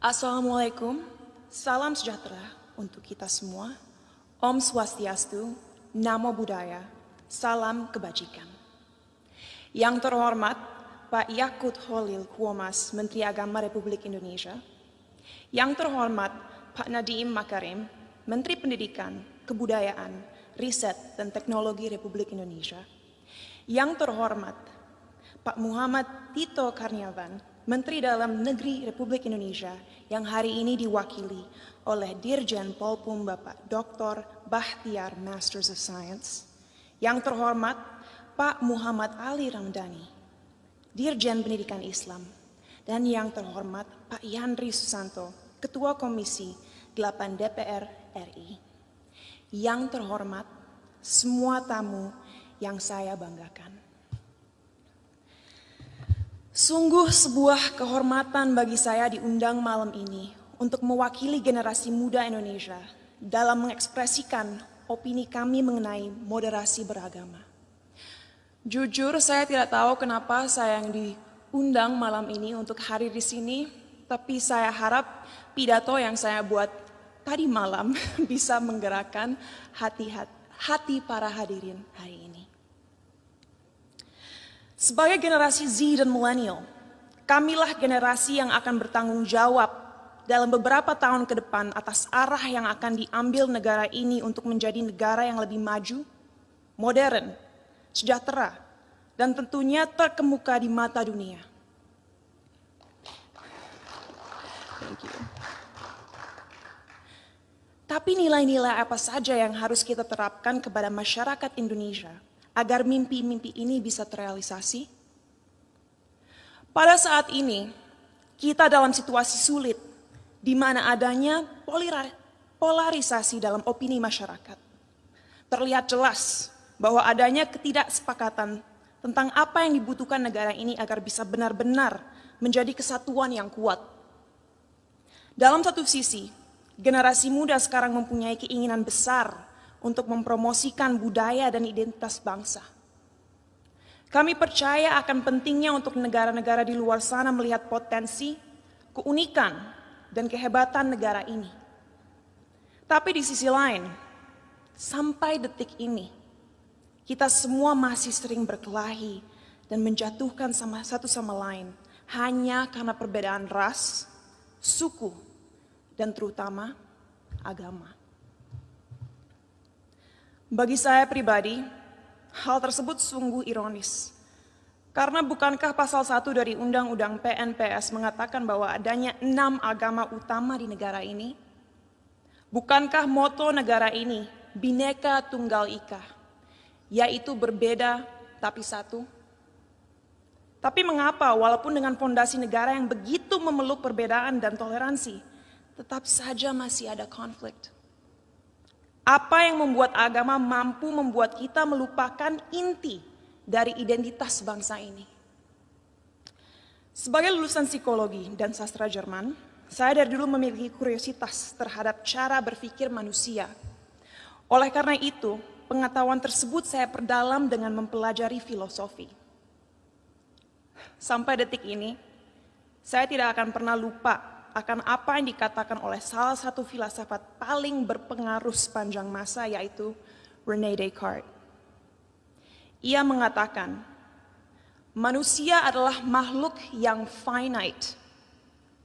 Assalamualaikum, salam sejahtera untuk kita semua. Om Swastiastu, Namo Buddhaya, salam kebajikan. Yang terhormat Pak Yakut Khalil Quomas, Menteri Agama Republik Indonesia. Yang terhormat Pak Nadiem Makarim, Menteri Pendidikan, Kebudayaan, Riset dan Teknologi Republik Indonesia. Yang terhormat Pak Muhammad Tito Karnavian, Menteri Dalam Negeri Republik Indonesia yang hari ini diwakili oleh Dirjen Polpum Bapak Dr. Bahtiar Masters of Science. Yang terhormat Pak Muhammad Ali Ramdhani, Dirjen Pendidikan Islam. Dan yang terhormat Pak Yandri Susanto, Ketua Komisi 8 DPR RI. Yang terhormat semua tamu yang saya banggakan. Sungguh sebuah kehormatan bagi saya diundang malam ini untuk mewakili generasi muda Indonesia dalam mengekspresikan opini kami mengenai moderasi beragama. Jujur saya tidak tahu kenapa saya yang diundang malam ini untuk hadir di sini, tapi saya harap pidato yang saya buat tadi malam bisa menggerakkan hati para hadirin hari ini. Sebagai generasi Z dan milenial, kamilah generasi yang akan bertanggung jawab dalam beberapa tahun ke depan atas arah yang akan diambil negara ini untuk menjadi negara yang lebih maju, modern, sejahtera, dan tentunya terkemuka di mata dunia. Tapi nilai-nilai apa saja yang harus kita terapkan kepada masyarakat Indonesia agar mimpi-mimpi ini bisa terrealisasi? Pada saat ini, kita dalam situasi sulit, di mana adanya polarisasi dalam opini masyarakat. Terlihat jelas bahwa adanya ketidaksepakatan tentang apa yang dibutuhkan negara ini agar bisa benar-benar menjadi kesatuan yang kuat. Dalam satu sisi, generasi muda sekarang mempunyai keinginan besar untuk mempromosikan budaya dan identitas bangsa. Kami percaya akan pentingnya untuk negara-negara di luar sana melihat potensi, keunikan, dan kehebatan negara ini. Tapi di sisi lain, sampai detik ini, kita semua masih sering berkelahi dan menjatuhkan satu sama lain hanya karena perbedaan ras, suku, dan terutama agama. Bagi saya pribadi, hal tersebut sungguh ironis. Karena bukankah pasal 1 dari Undang-Undang PNPS mengatakan bahwa adanya 6 agama utama di negara ini? Bukankah moto negara ini, Bhinneka Tunggal Ika, yaitu berbeda tapi satu? Tapi mengapa walaupun dengan fondasi negara yang begitu memeluk perbedaan dan toleransi, tetap saja masih ada konflik? Apa yang membuat agama mampu membuat kita melupakan inti dari identitas bangsa ini? Sebagai lulusan psikologi dan sastra Jerman, saya dari dulu memiliki kuriositas terhadap cara berpikir manusia. Oleh karena itu, pengetahuan tersebut saya perdalam dengan mempelajari filosofi. Sampai detik ini, saya tidak akan pernah lupa akan apa yang dikatakan oleh salah satu filsafat paling berpengaruh sepanjang masa, yaitu René Descartes. Ia mengatakan, manusia adalah makhluk yang finite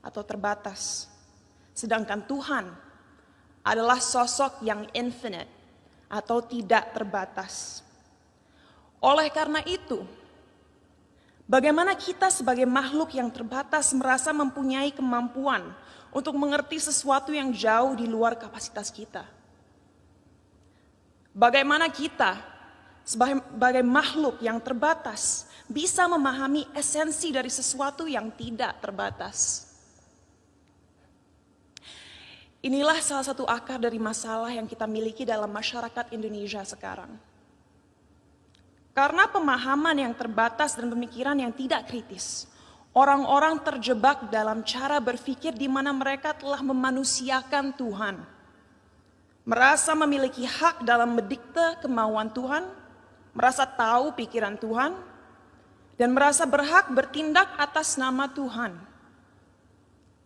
atau terbatas, sedangkan Tuhan adalah sosok yang infinite atau tidak terbatas. Oleh karena itu, bagaimana kita sebagai makhluk yang terbatas merasa mempunyai kemampuan untuk mengerti sesuatu yang jauh di luar kapasitas kita? Bagaimana kita sebagai makhluk yang terbatas bisa memahami esensi dari sesuatu yang tidak terbatas? Inilah salah satu akar dari masalah yang kita miliki dalam masyarakat Indonesia sekarang. Karena pemahaman yang terbatas dan pemikiran yang tidak kritis, orang-orang terjebak dalam cara berpikir di mana mereka telah memanusiakan Tuhan. Merasa memiliki hak dalam mendikte kemauan Tuhan, merasa tahu pikiran Tuhan, dan merasa berhak bertindak atas nama Tuhan.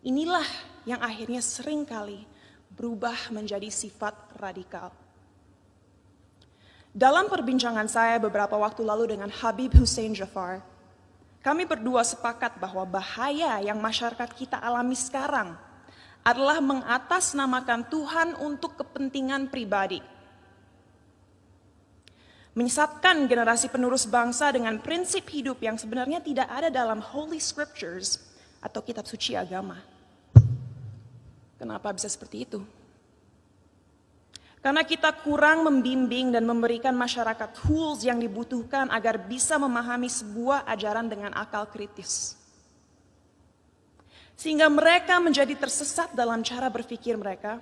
Inilah yang akhirnya seringkali berubah menjadi sifat radikal. Dalam perbincangan saya beberapa waktu lalu dengan Habib Hussein Jafar, kami berdua sepakat bahwa bahaya yang masyarakat kita alami sekarang adalah mengatasnamakan Tuhan untuk kepentingan pribadi. Menyesatkan generasi penerus bangsa dengan prinsip hidup yang sebenarnya tidak ada dalam Holy Scriptures atau kitab suci agama. Kenapa bisa seperti itu? Karena kita kurang membimbing dan memberikan masyarakat tools yang dibutuhkan agar bisa memahami sebuah ajaran dengan akal kritis. Sehingga mereka menjadi tersesat dalam cara berpikir mereka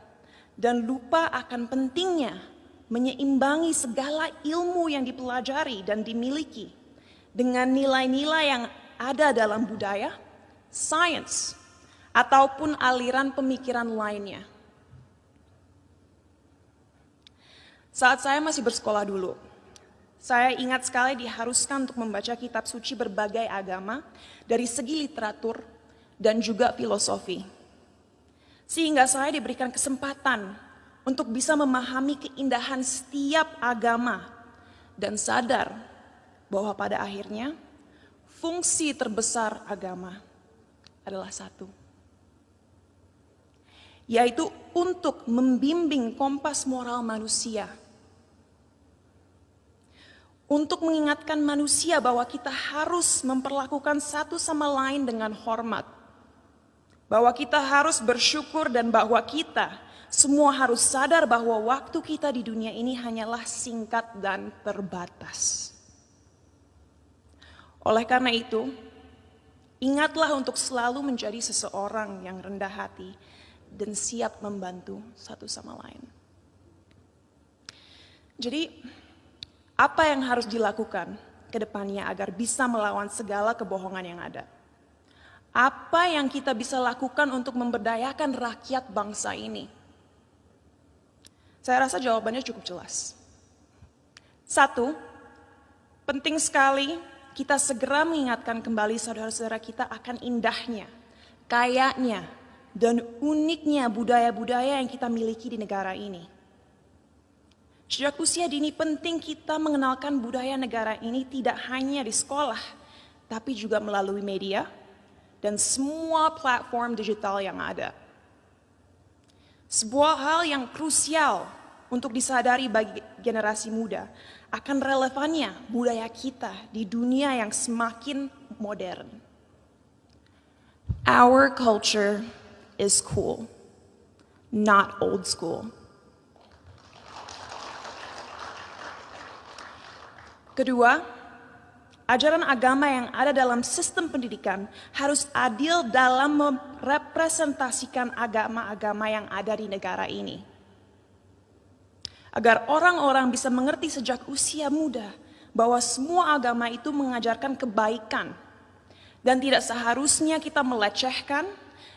dan lupa akan pentingnya menyeimbangi segala ilmu yang dipelajari dan dimiliki dengan nilai-nilai yang ada dalam budaya, sains, ataupun aliran pemikiran lainnya. Saat saya masih bersekolah dulu, saya ingat sekali diharuskan untuk membaca kitab suci berbagai agama dari segi literatur dan juga filosofi. Sehingga saya diberikan kesempatan untuk bisa memahami keindahan setiap agama dan sadar bahwa pada akhirnya fungsi terbesar agama adalah satu, yaitu untuk membimbing kompas moral manusia. Untuk mengingatkan manusia bahwa kita harus memperlakukan satu sama lain dengan hormat. Bahwa kita harus bersyukur dan bahwa kita semua harus sadar bahwa waktu kita di dunia ini hanyalah singkat dan terbatas. Oleh karena itu, ingatlah untuk selalu menjadi seseorang yang rendah hati dan siap membantu satu sama lain. Jadi, apa yang harus dilakukan ke depannya agar bisa melawan segala kebohongan yang ada? Apa yang kita bisa lakukan untuk memberdayakan rakyat bangsa ini? Saya rasa jawabannya cukup jelas. Satu, penting sekali kita segera mengingatkan kembali saudara-saudara kita akan indahnya, kayanya, dan uniknya budaya-budaya yang kita miliki di negara ini. Sejak usia dini penting kita mengenalkan budaya negara ini tidak hanya di sekolah, tapi juga melalui media dan semua platform digital yang ada. Sebuah hal yang krusial untuk disadari bagi generasi muda akan relevannya budaya kita di dunia yang semakin modern. Our culture is cool, not old school. Kedua, ajaran agama yang ada dalam sistem pendidikan harus adil dalam merepresentasikan agama-agama yang ada di negara ini. Agar orang-orang bisa mengerti sejak usia muda bahwa semua agama itu mengajarkan kebaikan dan tidak seharusnya kita melecehkan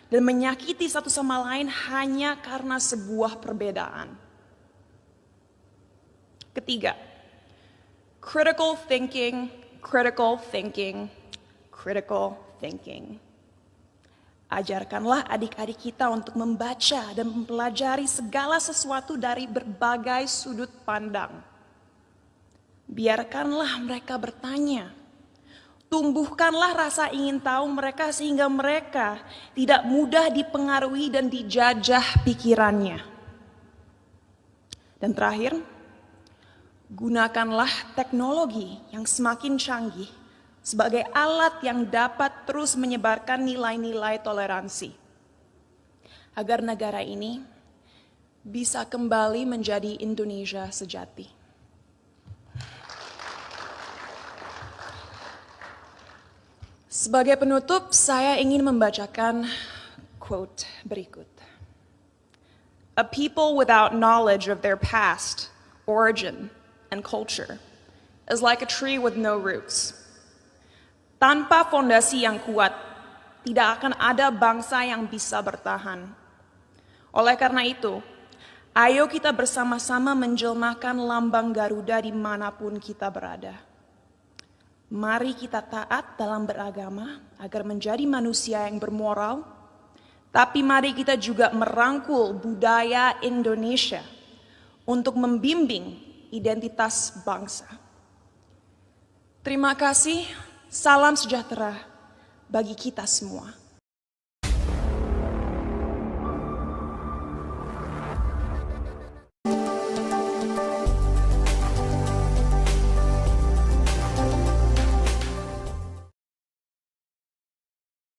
dan menyakiti satu sama lain hanya karena sebuah perbedaan. Ketiga, critical thinking, critical thinking, critical thinking. Ajarkanlah adik-adik kita untuk membaca dan mempelajari segala sesuatu dari berbagai sudut pandang. Biarkanlah mereka bertanya. Tumbuhkanlah rasa ingin tahu mereka sehingga mereka tidak mudah dipengaruhi dan dijajah pikirannya. Dan terakhir, gunakanlah teknologi yang semakin canggih sebagai alat yang dapat terus menyebarkan nilai-nilai toleransi. Agar negara ini bisa kembali menjadi Indonesia sejati. Sebagai penutup, saya ingin membacakan quote berikut. A people without knowledge of their past, origin, and culture is like a tree with no roots. Tanpa fondasi yang kuat, tidak akan ada bangsa yang bisa bertahan. Oleh karena itu, ayo kita bersama-sama menjelmakan lambang Garuda dimanapun kita berada. Mari kita taat dalam beragama agar menjadi manusia yang bermoral, tapi mari kita juga merangkul budaya Indonesia untuk membimbing identitas bangsa. Terima kasih, salam sejahtera bagi kita semua.